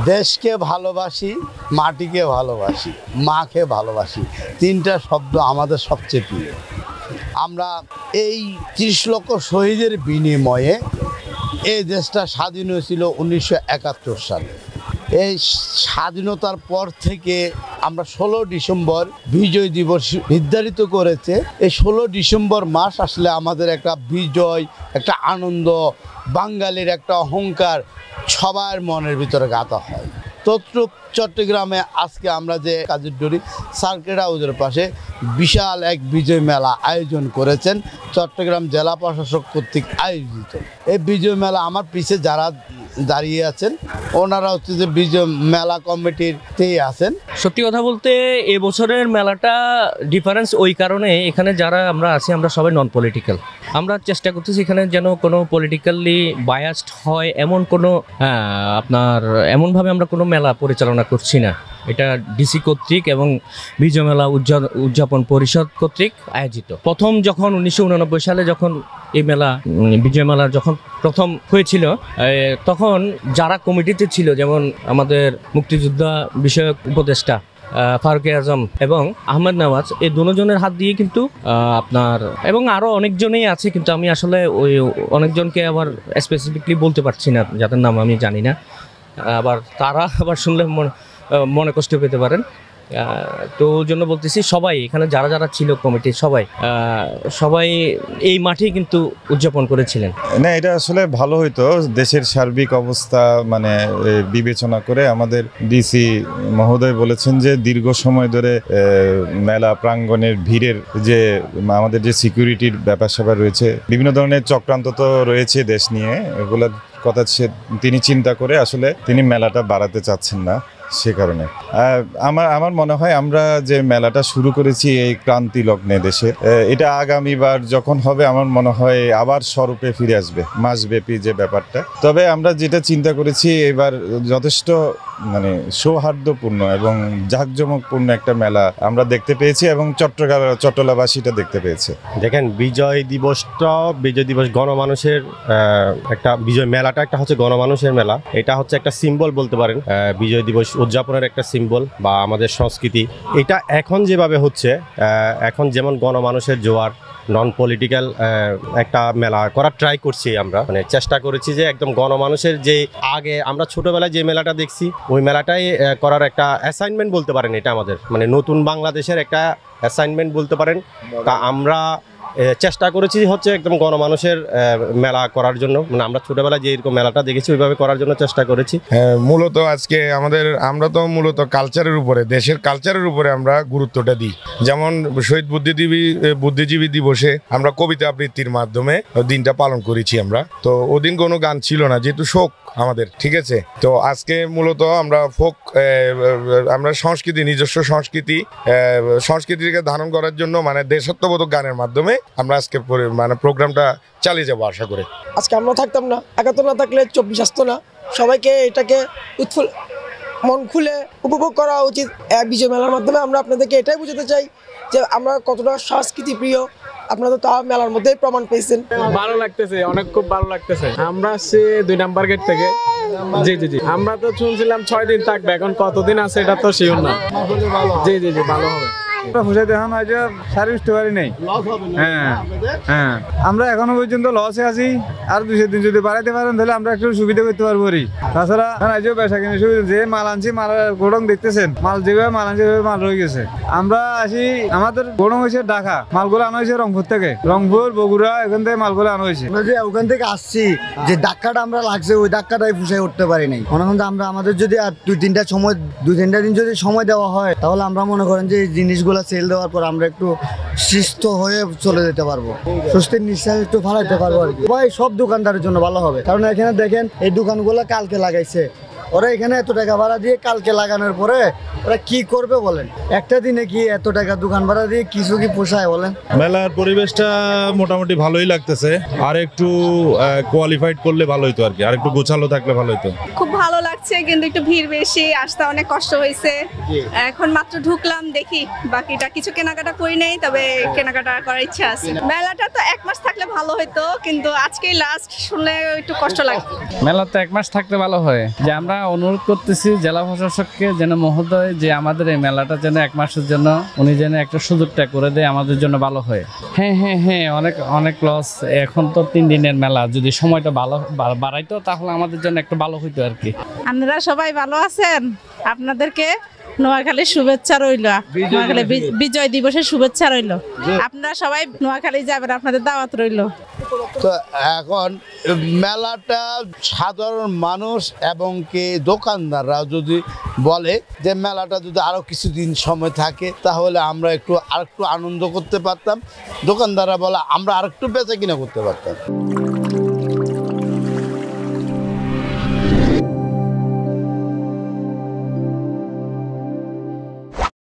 দেশকে ভালোবাসি, মাটিকে ভালোবাসি, মাকে ভালোবাসি, তিনটা শব্দ আমাদের সবচেয়ে প্রিয়। আমরা এই ৩০ লক্ষ শহীদের বিনিময়ে এই দেশটা স্বাধীন হয়েছিল ১৯৭১ সালে। এই স্বাধীনতার পর থেকে আমরা ১৬ ডিসেম্বর বিজয় দিবস নির্ধারিত করেছে। এই ১৬ ডিসেম্বর মাস আসলে আমাদের একটা বিজয়, একটা আনন্দ, বাঙালির একটা অহংকার সবার মনের ভিতরে গাঁথা হয়। চট্টগ্রামে আজকে আমরা যে কাজের ডরি সার্কিট হাউসের পাশে বিশাল এক বিজয় মেলা আয়োজন করেছেন চট্টগ্রাম জেলা প্রশাসক কর্তৃক আয়োজিত। এই বিজয় মেলা আমার পিছে যারা দাঁড়িয়ে আছেন ওনারা হচ্ছে যে বিজয় মেলা কমিটিরতেই আছেন। সত্যি কথা বলতে এবছরের মেলাটা ডিফারেন্স ওই কারণে, এখানে যারা আমরা আছি আমরা সবাই নন পলিটিক্যাল। আমরা চেষ্টা করতেছি এখানে যেন কোনো পলিটিক্যালি বায়াসড হয় এমন কোনো এমনভাবে আমরা কোনো মেলা পরিচালনা করছি না। এটা ডিসি কর্তৃক এবং বিজয় মেলা উদযাপন পরিষদ কর্তৃক আয়োজিত। প্রথম যখন ১৯৮৯ সালে যখন এই মেলা বিজয় মেলা যখন প্রথম হয়েছিল, তখন যারা কমিটিতে ছিল, যেমন আমাদের মুক্তিযোদ্ধা বিষয়ক উপদেষ্টা ফারুক আজম এবং আহমেদ নওয়াজ, এই দুজনের হাত দিয়ে কিন্তু এবং আরও অনেকজনেই আছে, কিন্তু আমি আসলে ওই অনেকজনকে আবার স্পেসিফিকলি বলতে পারছি না, যাদের নাম আমি জানি না। আবার তারা আবার শুনলে মনে কষ্ট পেতে পারেন। তো ওই জন্য বলতেছি সবাই এখানে যারা যারা ছিল কমিটির সবাই এই মাঠেই কিন্তু উদযাপন করেছিলেন। না, এটা আসলে ভালো হইতো। দেশের সার্বিক অবস্থা মানে বিবেচনা করে আমাদের ডিসি মহোদয় বলেছেন যে দীর্ঘ সময় ধরে মেলা প্রাঙ্গণের ভিড়ের যে আমাদের যে সিকিউরিটির ব্যাপার স্যাপার রয়েছে, বিভিন্ন ধরনের চক্রান্ত তো রয়েছে দেশ নিয়ে, এগুলোর কথা তিনি চিন্তা করে আসলে তিনি মেলাটা বাড়াতে চাচ্ছেন না। সে কারণে আমার মনে হয় আমরা যে মেলাটা শুরু করেছি এই ক্রান্তি লগ্নে দেশের, এটা আগামীবার যখন হবে আমার মনে হয় আবার স্বরূপে ফিরে আসবে, মাসব্যাপী যে ব্যাপারটা। তবে আমরা যেটা চিন্তা করেছি এবার যথেষ্ট মানে সৌহার্দ্যপূর্ণ এবং জাঁকজমকপূর্ণ একটা মেলা আমরা দেখতে পেয়েছি এবং চট্টলাবাসীটা দেখতে পেয়েছে। দেখেন, বিজয় দিবস গণমানুষের একটা, বিজয় মেলাটা একটা হচ্ছে গণমানুষের মেলা। এটা হচ্ছে একটা সিম্বল বলতে পারেন, বিজয় দিবস উদযাপনের একটা সিম্বল বা আমাদের সংস্কৃতি। এটা এখন যেভাবে হচ্ছে, এখন যেমন গণমানুষের জোয়ার, নন পলিটিক্যাল একটা মেলা করার ট্রাই করছি আমরা, মানে চেষ্টা করেছি যে একদম গণমানুষের যে আগে আমরা ছোটবেলায় যে মেলাটা দেখছি ওই মেলাটাই করার একটা অ্যাসাইনমেন্ট বলতে পারেন। এটা আমাদের মানে নতুন বাংলাদেশের একটা অ্যাসাইনমেন্ট বলতে পারেন। তা আমরা চেষ্টা করেছি হচ্ছে একদম গণমানুষের মেলা করার জন্য, মানে আমরা ছোটবেলায় যে এরকম মেলাটা দেখেছি ওইভাবে করার জন্য চেষ্টা করেছি। মূলত আজকে আমরা তো মূলত কালচারের উপরে, দেশের কালচারের উপরে আমরা গুরুত্বটা দিই। যেমন শহীদ বুদ্ধিজীবী দিবসে আমরা কবিতা আবৃত্তির মাধ্যমে দিনটা পালন করেছি আমরা। তো ওদিন কোনো গান ছিল না, যেহেতু শোক আমাদের, ঠিক আছে। তো আজকে মূলত আমরা আমরা নিজস্ব সংস্কৃতিকে ধারণ করার জন্য মানে দেশাত্মবোধক গানের মাধ্যমে আমরা আজকে মানে প্রোগ্রামটা চালিয়ে যাবো আশা করে। আজকে আমরা থাকতাম না, একাত্তর না থাকলে ২৪ আসতো না। সবাইকে এটাকে মন খুলে উপভোগ করা উচিত। বিজয় মেলার মাধ্যমে আমরা আপনাদেরকে এটাই বুঝাতে চাই যে আমরা কতটা সংস্কৃতি প্রিয়। আপনারা তো তা মেলার মধ্যেই প্রমাণ পেয়েছেন। ভালো লাগতেছে, খুব ভালো লাগতেছে। আমরা আসছি ২ নাম্বার গেট থেকে। জি আমরা তো শুনছিলাম ৬ দিন থাকবে, এখন কতদিন আছে এটা তো শিওর না। জি ভালো হবে। আমরা এখনো পর্যন্ত লসে আছি, আর ২ দিন যদি বাড়াইতে পারেন তাহলে আমরা একটু সুবিধা করতে পারবো। তাছাড়া বেচা কিনে সুবিধা, যে মাল আনছি মালের গোডং দেখতেছেন, মাল যেভাবে মাল আনছি মাল রয়ে গেছে। আমরা আসি, আমাদের গোডং হয়েছে ঢাকা, মালগুলো আনা হয়েছে রংপুর থেকে, রংপুর বগুড়া, এখান থেকে মালগুলো আনা হয়েছে। ওখান থেকে আসছি, যে ধাক্কাটা আমরা লাগছে ওই ধাক্কাটাই ফুসাই উঠতে পারি নাই। মনে করেন আমরা আমাদের যদি আর ২-৩টা দিন যদি সময় দেওয়া হয় তাহলে আমরা মনে করেন যে এই জিনিসগুলো সেল দেওয়ার পর আমরা একটু সুস্থ হয়ে চলে যেতে পারবো, স্বস্তির নিঃশ্বাস একটু ফালাইতে পারবো আর কি। ভাই সব দোকানদারের জন্য ভালো হবে, কারণ এখানে দেখেন এই দোকানগুলো কালকে লাগাইছে, ওরা এখানে এত টাকা ভাড়া দিয়ে কালকে লাগানোর পরে ওরা কি করবে বলেন? একটা দিনে কি এত টাকা দোকান ভাড়া দিয়ে কিছু কি পোষায় বলেন? মেলার পরিবেশটা মোটামুটি ভালোই লাগতেছে, আর একটু কোয়ালিফাইড করলে ভালো হতো আর কি, আর একটু গোছালো থাকলে ভালো হতো। খুব ভালো লাগছে, কিন্তু একটু ভিড় বেশি, আসতে অনেক কষ্ট হয়েছে। এখন মাত্র ঢুকলাম, দেখি বাকিটা কিছু কেনাকাটা করি নাই, তবে কেনাকাটা করার ইচ্ছা আছে। মেলাটা তো 1 মাস থাকলে ভালো হতো, কিন্তু আজকেই লাস্ট শুনলে একটু কষ্ট লাগছে। মেলাতে 1 মাস থাকলে ভালো হয়। যে আমরা অনুরোধ করতেছি জেলা প্রশাসককে যেন মহোদয় যে আমাদের এই মেলাটা যেন 1 মাসের জন্য উনি যেন একটা সুযোগটা করে দেয়, আমাদের জন্য ভালো হয়। হ্যাঁ, অনেক লস। এখন তো 3 দিনের মেলা, যদি সময়টা ভালো বাড়াইতো তাহলে আমাদের জন্য একটু ভালো হইতো আর কি। আপনারা সবাই ভালো আছেন? আপনাদেরকে নোয়াখালীর শুভেচ্ছা রইল, নোয়াখালী বিজয় দিবসের শুভেচ্ছা রইল। আপনারা সবাই নোয়াখালী যাবেন, আপনাদের দাওয়াত রইল। তো এখন মেলাটা সাধারণ মানুষ এবং কি দোকানদাররা যদি বলে যে মেলাটা যদি আরও কিছুদিন সময় থাকে তাহলে আমরা আরেকটু আনন্দ করতে পারতাম, দোকানদাররা বলে আমরা আরেকটু বেচা কিনা করতে পারতাম।